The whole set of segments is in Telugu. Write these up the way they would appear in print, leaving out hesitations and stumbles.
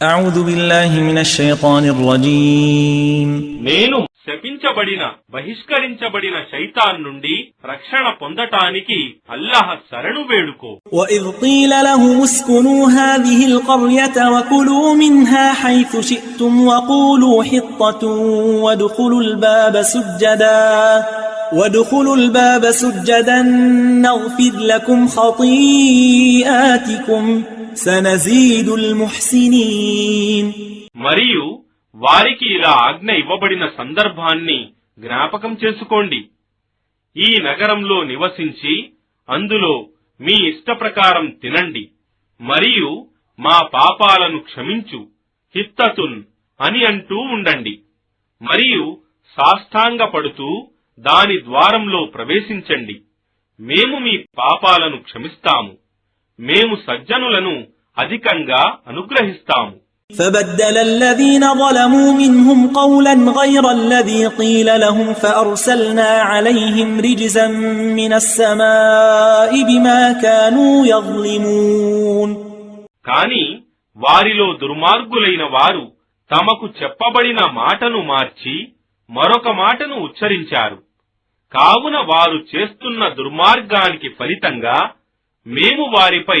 أعوذ بالله من الشيطان الرجيم నేను శపించబడిన బహిష్కరించబడిన శైతాన్ నుండి రక్షణ పొందటానికి అల్లాహ్ శరణు వేడుకో. وإذ قيل لهم اسكنوا هذه القرية وكلوا منها حيث شئتم وقولوا حطة وادخلوا الباب سجدا نغفر لكم خطيئاتكم سنزيد المحسنين. మరియు వారికి ఇలా ఆజ్ఞ ఇవ్వబడిన సందర్భాన్ని జ్ఞాపకం చేసుకోండి. ఈ నగరంలో నివసించి అందులో మీ ఇష్టప్రకారం తినండి, మరియు మా పాపాలను క్షమించు హిత్తతున్ అని అంటూ ఉండండి, మరియు సాష్టాంగపడుతూ దాని ద్వారంలో ప్రవేశించండి. మేము మీ పాపాలను క్షమిస్తాము, మేము సజ్జనులను అధికంగా అనుగ్రహిస్తాము. فبدل الذين ظلموا منهم قولا غير الذي قيل لهم فأرسلنا عليهم رجزا من السماء بما كانوا يظلمون. కాని వారిలో దుర్మార్గులైన వారు తమకు చెప్పబడిన మాటను మార్చి మరొక మాటను ఉచ్చరించారు. కావున వారు చేస్తున్న దుర్మార్గానికి ఫలితంగా మేము వారిపై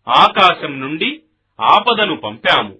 ఆకాశం నుండి ఆపదను పంపాము.